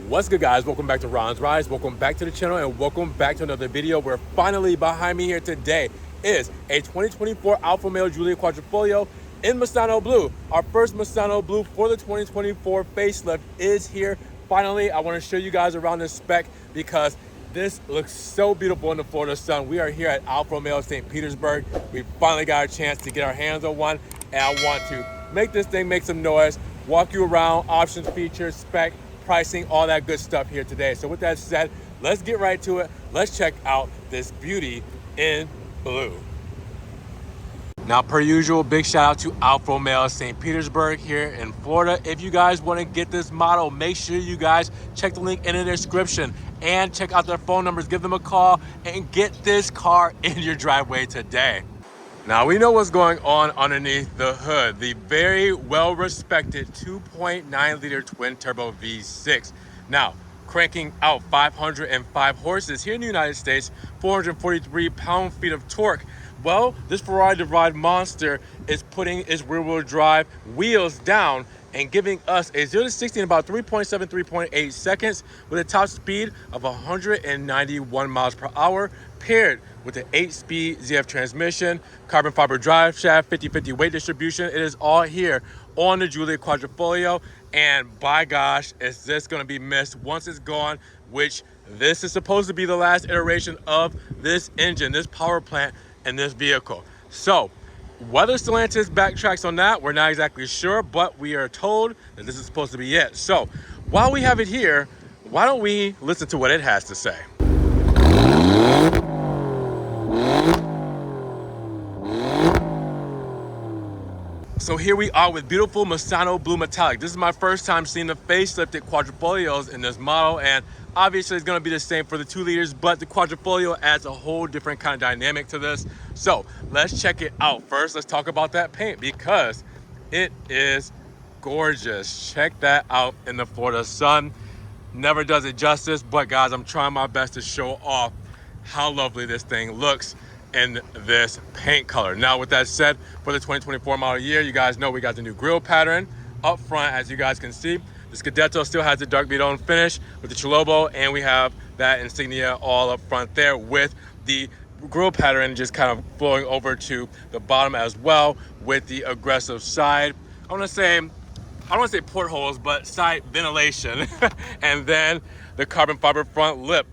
What's good, guys? Welcome back to Ron's Rise. Welcome back to the channel and welcome back to another video where finally behind me here today is a 2024 Alfa Romeo Giulia Quadrifoglio in Misano blue. Our first Misano blue for the 2024 facelift is here. Finally, I want to show you guys around this spec because this looks so beautiful in the Florida sun. We are here at Alfa Romeo St. Petersburg. We finally got a chance to get our hands on one, and I want to make this thing make some noise, walk you around, options, features, spec, pricing, all that good stuff here today. So with that said, let's get right to it. Let's check out this beauty in blue. Now, per usual, big shout out to Alfa Romeo St. Petersburg here in Florida. If you guys want to get this model, make sure you guys check the link in the description and check out their phone numbers, give them a call, and get this car in your driveway today. Now, we know what's going on underneath the hood. The very well-respected 2.9 liter twin turbo V6. Now, cranking out 505 horses here in the United States, 443 pound-feet of torque. Well, this Ferrari derived monster is putting its rear-wheel drive wheels down and giving us a 0 to 60 in about 3.7, 3.8 seconds with a top speed of 191 miles per hour, paired with an 8-speed ZF transmission, carbon fiber drive shaft, 50-50 weight distribution. It is all here on the Giulia Quadrifoglio, and by gosh, is this going to be missed once it's gone, which this is supposed to be the last iteration of this engine, this power plant, and this vehicle. So whether Stellantis backtracks on that, we're not exactly sure, but we are told that this is supposed to be it. So while we have it here, why don't we listen to what it has to say? So here we are with beautiful Misano blue metallic. This is my first time seeing the facelifted Quadrifoglios in this model, and obviously it's going to be the same for the 2 liters, but the Quadrifoglio adds a whole different kind of dynamic to this. So let's check it out. First, let's talk about that paint because it is gorgeous. Check that out in the Florida sun. Never does it justice, but guys, I'm trying my best to show off how lovely this thing looks in this paint color. Now, with that said, for the 2024 model year, you guys know we got the new grille pattern up front, as you guys can see. The Scudetto still has the dark beat-on finish with the Chalobo, and we have that insignia all up front there with the grille pattern just kind of flowing over to the bottom as well with the aggressive side. I don't want to say portholes, but side ventilation. And then the carbon fiber front lip.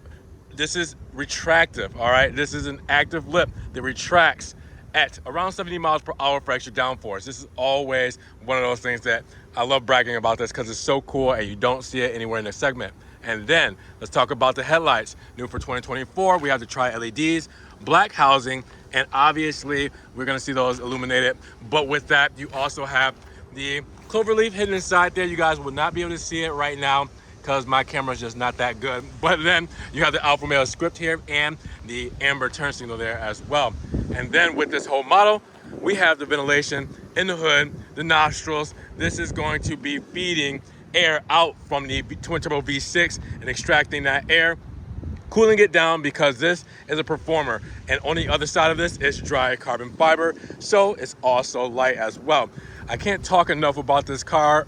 This is retractive, all right? This is an active lip that retracts at around 70 miles per hour for extra downforce. This is always one of those things that I love bragging about this because it's so cool and you don't see it anywhere in the segment. And then let's talk about the headlights. New for 2024, we have the tri-LEDs, black housing, and obviously we're gonna see those illuminated. But with that, you also have the cloverleaf hidden inside there. You guys will not be able to see it right now because my camera is just not that good. But then you have the Alfa Romeo script here and the amber turn signal there as well. And then with this whole model, we have the ventilation in the hood, the nostrils. This is going to be feeding air out from the twin turbo V6 and extracting that air, cooling it down because this is a performer. And on the other side of this is dry carbon fiber, so it's also light as well. I can't talk enough about this car.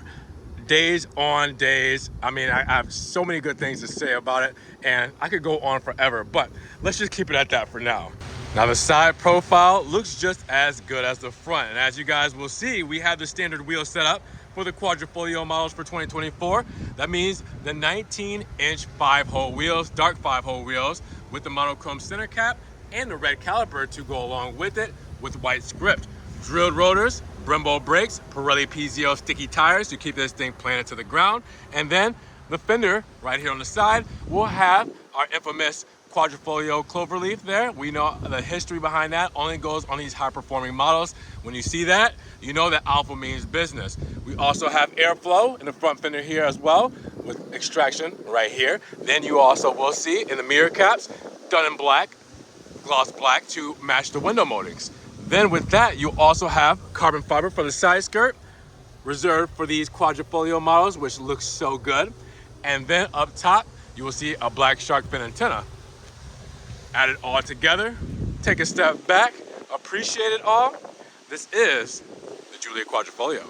Days on days. I mean, I have so many good things to say about it, and I could go on forever, but let's just keep it at that for now. Now, the side profile looks just as good as the front, and as you guys will see, we have the standard wheel set up for the Quadrifoglio models for 2024. That means the 19-inch 5-hole wheels, dark 5-hole wheels with the monochrome center cap and the red caliper to go along with it with white script. Drilled rotors, Brembo brakes, Pirelli PZO sticky tires to keep this thing planted to the ground. And then the fender right here on the side will have our infamous Quadrifoglio cloverleaf there. We know the history behind that only goes on these high performing models. When you see that, you know that Alfa means business. We also have airflow in the front fender here as well with extraction right here. Then you also will see in the mirror caps, done in black, gloss black to match the window moldings. Then with that, you also have carbon fiber for the side skirt, reserved for these Quadrifoglio models, which looks so good. And then up top, you will see a black shark fin antenna. Add it all together, take a step back, appreciate it all. This is the Giulia Quadrifoglio.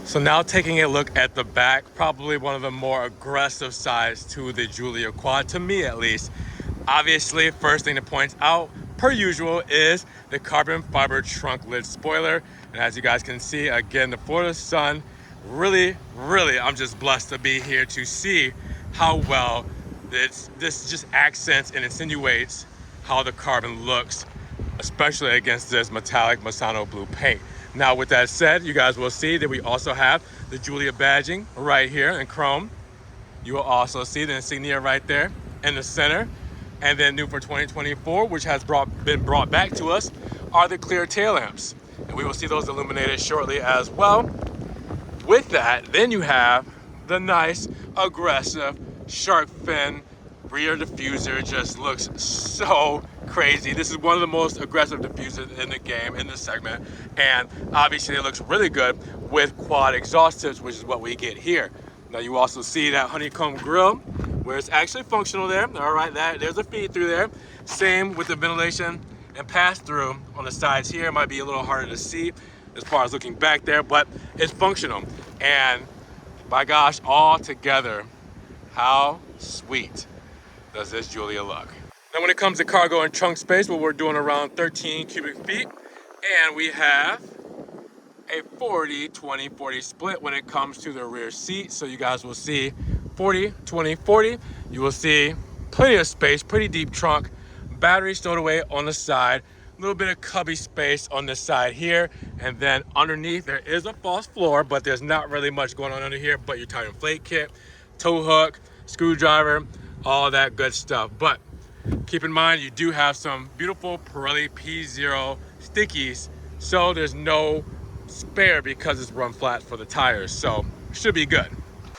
So now taking a look at the back, probably one of the more aggressive sides to the Giulia Quad, to me at least. Obviously, first thing to point out, per usual, is the carbon fiber trunk lid spoiler. And as you guys can see, again, the Florida sun, really, I'm just blessed to be here to see how well this just accents and insinuates how the carbon looks, especially against this metallic Misano blue paint. Now, with that said, you guys will see that we also have the Giulia badging right here in chrome. You will also see the insignia right there in the center. And then new for 2024, which has been brought back to us, are the clear tail lamps. And we will see those illuminated shortly as well. With that, then you have the nice, aggressive shark fin rear diffuser. Just looks so crazy. This is one of the most aggressive diffusers in the game, in this segment. And obviously it looks really good with quad exhaust tips, which is what we get here. Now you also see that honeycomb grill, where it's actually functional there. All right, there's a feed through there. Same with the ventilation and pass through on the sides here. It might be a little harder to see as far as looking back there, but it's functional. And by gosh, all together, how sweet does this Giulia look? Now when it comes to cargo and trunk space, well, we're doing around 13 cubic feet, and we have a 40-20-40 split when it comes to the rear seat. So you guys will see 40-20-40. You will see plenty of space, pretty deep trunk, battery stowed away on the side, a little bit of cubby space on this side here, and then underneath there is a false floor, but there's not really much going on under here but your tire inflate kit, tow hook, screwdriver, all that good stuff. But keep in mind, you do have some beautiful Pirelli P0 stickies, so there's no spare because it's run flat for the tires, so should be good.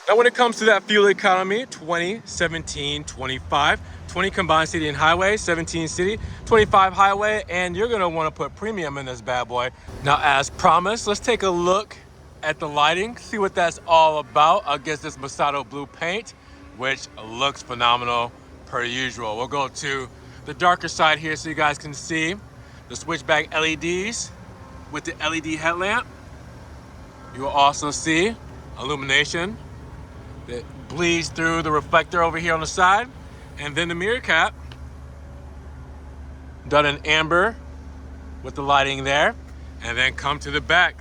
Now when it comes to that fuel economy, 20, 17, 25, 20 combined city and highway, 17 city, 25 highway, and you're gonna wanna put premium in this bad boy. Now as promised, let's take a look at the lighting, see what that's all about against this Misano blue paint, which looks phenomenal per usual. We'll go to the darker side here so you guys can see the switchback LEDs with the LED headlamp. You will also see illumination that bleeds through the reflector over here on the side. And then the mirror cap, done in amber with the lighting there. And then come to the back,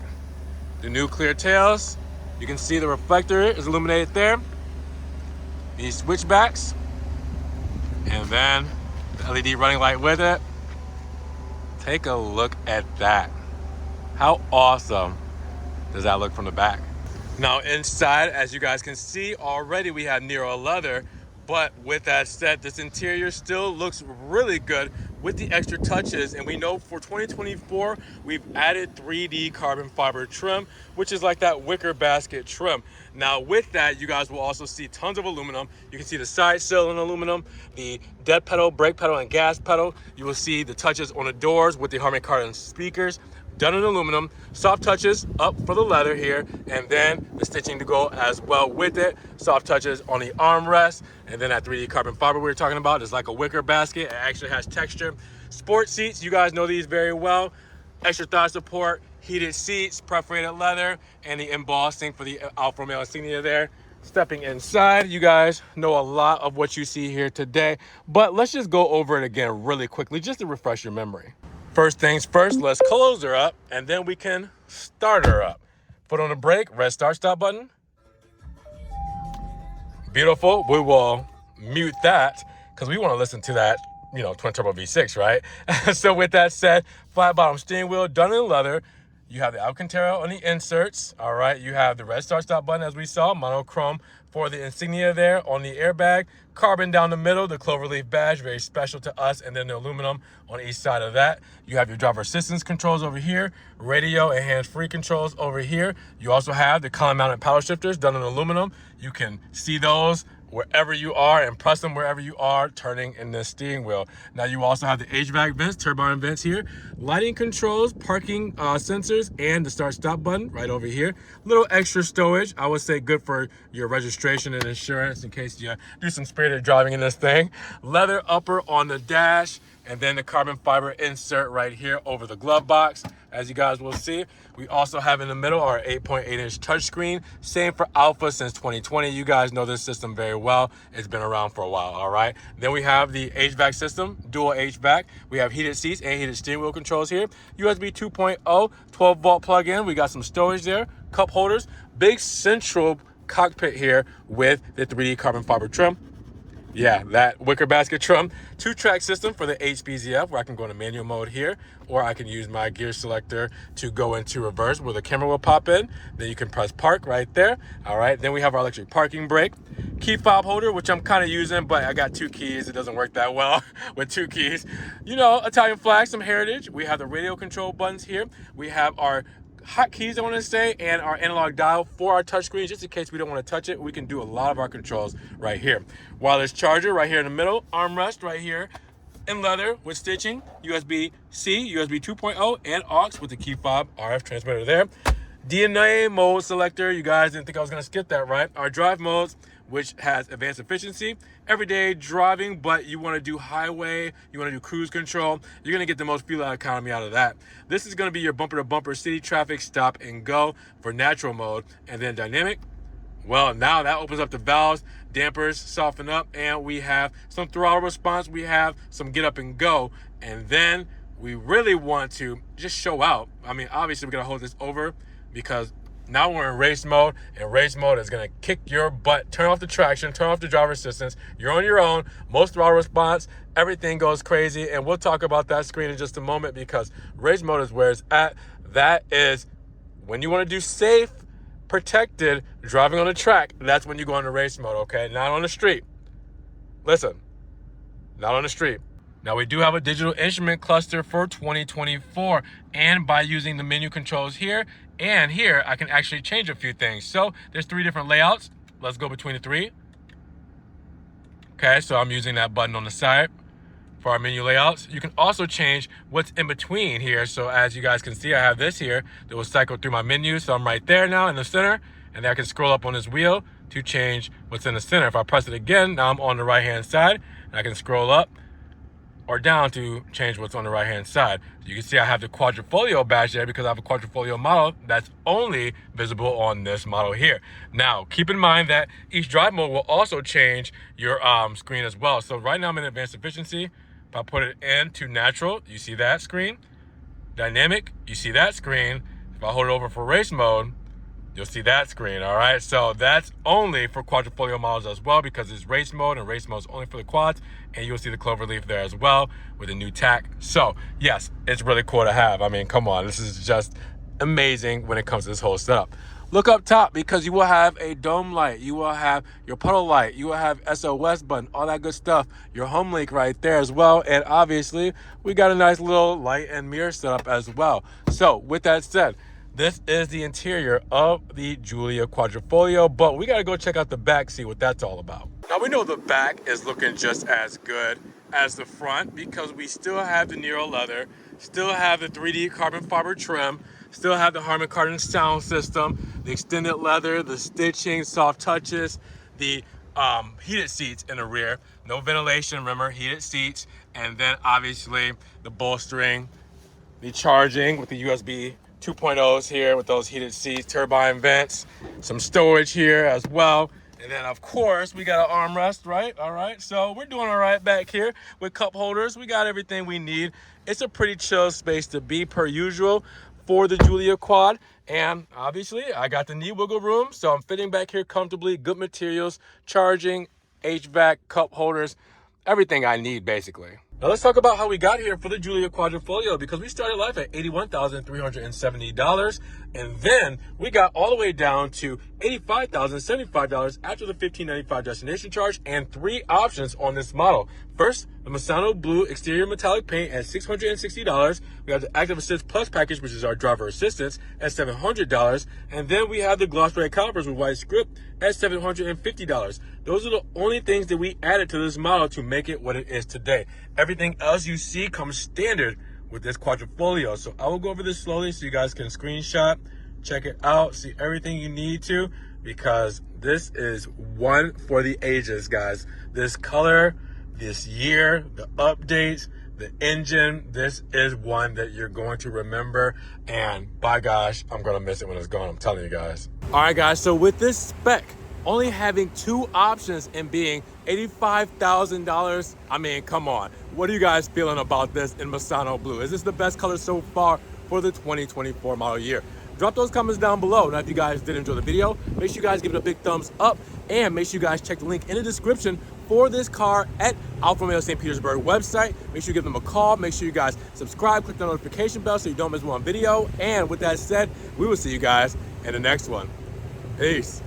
the new clear tails. You can see the reflector is illuminated there. These switchbacks, and then the LED running light with it. Take a look at that. How awesome does that look from the back? Now inside, as you guys can see already, we have Nero leather, but with that said, this interior still looks really good with the extra touches. And we know for 2024, we've added 3D carbon fiber trim, which is like that wicker basket trim. Now with that, you guys will also see tons of aluminum. You can see the side sill in aluminum, the dead pedal, brake pedal, and gas pedal. You will see the touches on the doors with the Harman Kardon speakers, done in aluminum, soft touches up for the leather here, and then the stitching to go as well with it. Soft touches on the armrest, and then that 3D carbon fiber we were talking about is like a wicker basket. It actually has texture. Sport seats, you guys know these very well. Extra thigh support, heated seats, perforated leather, and the embossing for the Alfa Romeo insignia there. Stepping inside, you guys know a lot of what you see here today, but let's just go over it again really quickly just to refresh your memory. First things first, let's close her up, and then we can start her up. Foot on the brake, red start button. Beautiful. We will mute that because we want to listen to that, twin turbo V6, right? So with that said, flat bottom steering wheel, done in leather. You have the Alcantara on the inserts, all right? You have the red start button, as we saw, monochrome for the insignia there on the airbag. Carbon down the middle, the cloverleaf badge, very special to us, and then the aluminum on each side of that. You have your driver assistance controls over here, radio and hands-free controls over here. You also have the column-mounted paddle shifters done in aluminum. You can see those wherever you are and press them wherever you are turning in this steering wheel. Now you also have the HVAC vents, turbine vents here, lighting controls, parking sensors, and the start-stop button right over here. Little extra stowage, I would say good for your registration and insurance in case you do some spirited driving in this thing. Leather upper on the dash, and then the carbon fiber insert right here over the glove box. as you guys will see. We also have in the middle our 8.8-inch touchscreen. Same for Alfa since 2020. You guys know this system very well. It's been around for a while, all right? Then we have the HVAC system, dual HVAC. We have heated seats and heated steering wheel controls here. USB 2.0, 12-volt plug-in. We got some storage there, cup holders, big central cockpit here with the 3D carbon fiber trim. Yeah, that wicker basket trim. 2-track system for the HPZF, where I can go into manual mode here, or I can use my gear selector to go into reverse where the camera will pop in. Then you can press park right there. All right, then we have our electric parking brake. Key fob holder, which I'm kind of using, but I got 2 keys. It doesn't work that well with 2 keys. You know, Italian flag, some heritage. We have the radio control buttons here. We have our hotkeys, I want to say, and our analog dial for our touchscreen, just in case we don't want to touch it. We can do a lot of our controls right here. Wireless charger right here in the middle, armrest right here in leather with stitching, USB-C, USB 2.0, and aux with the key fob RF transmitter there. DNA mode selector, you guys didn't think I was going to skip that, right? Our drive modes, which has advanced efficiency, everyday driving, but you want to do highway, you want to do cruise control, you're going to get the most fuel economy out of that. This is going to be your bumper-to-bumper city traffic stop and go for natural mode. And then dynamic, well, now that opens up the valves, dampers soften up, and we have some throttle response, we have some get up and go, and then we really want to just show out. I mean, obviously we're going to hold this over because now we're in race mode, and race mode is going to kick your butt. Turn off the traction, turn off the driver assistance. You're on your own. Most throttle response, everything goes crazy, and we'll talk about that screen in just a moment because race mode is where it's at. That is when you want to do safe, protected driving on the track. That's when you go into race mode, okay? Not on the street. Listen, not on the street. Now, we do have a digital instrument cluster for 2024, and by using the menu controls here and here, I can actually change a few things. So there's 3 different layouts. Let's go between the 3. Okay, so I'm using that button on the side for our menu layouts. You can also change what's in between here. So as you guys can see, I have this here that will cycle through my menu. So I'm right there now in the center, and then I can scroll up on this wheel to change what's in the center. If I press it again, now I'm on the right-hand side, and I can scroll up or down to change what's on the right-hand side. You can see I have the Quadrifoglio badge there because I have a Quadrifoglio model that's only visible on this model here. Now, keep in mind that each drive mode will also change your screen as well. So right now I'm in advanced efficiency. If I put it into natural, you see that screen. Dynamic, you see that screen. If I hold it over for race mode, you'll see that screen, all right? So that's only for Quadrifoglio models as well because it's race mode, and race mode is only for the quads, and you'll see the clover leaf there as well with a new tack. So yes, it's really cool to have. I mean, come on, this is just amazing when it comes to this whole setup. Look up top because you will have a dome light, you will have your puddle light, you will have SOS button, all that good stuff, your home link right there as well, and obviously we got a nice little light and mirror setup as well. So with that said, this is the interior of the Giulia Quadrifoglio, but we got to go check out the back, see what that's all about. Now, we know the back is looking just as good as the front because we still have the Nero leather, still have the 3D carbon fiber trim, still have the Harman Kardon sound system, the extended leather, the stitching, soft touches, the heated seats in the rear, no ventilation, remember, heated seats, and then obviously the bolstering, the charging with the USB 2.0s here with those heated seats, turbine vents, some storage here as well. And then of course we got an armrest, right? All right, so we're doing all right back here with cup holders. We got everything we need. It's a pretty chill space to be per usual for the Giulia Quad. And obviously I got the knee wiggle room, so I'm fitting back here comfortably, good materials, charging, HVAC, cup holders, everything I need basically. Now let's talk about how we got here for the Giulia Quadrifoglio, because we started life at $81,370, and then we got all the way down to $85,075 after the $1,595 destination charge, and 3 options on this model. First, the Misano blue exterior metallic paint at $660. We have the Active Assist Plus package, which is our driver assistance, at $700. And then we have the gloss red calipers with white script at $750. Those are the only things that we added to this model to make it what it is today. Everything else you see comes standard with this Quadrifoglio. So I will go over this slowly so you guys can screenshot, check it out, see everything you need to, because this is one for the ages, guys. This color, this year, the updates, the engine, this is one that you're going to remember, and by gosh, I'm gonna miss it when it's gone, I'm telling you guys. All right guys, so with this spec, only having 2 options and being $85,000, I mean, come on. What are you guys feeling about this in Misano Blue? Is this the best color so far for the 2024 model year? Drop those comments down below. Now, if you guys did enjoy the video, make sure you guys give it a big thumbs up, and make sure you guys check the link in the description for this car at Alfa Romeo St. Petersburg website. Make sure you give them a call. Make sure you guys subscribe, click the notification bell so you don't miss one video. And with that said, we will see you guys in the next one. Peace.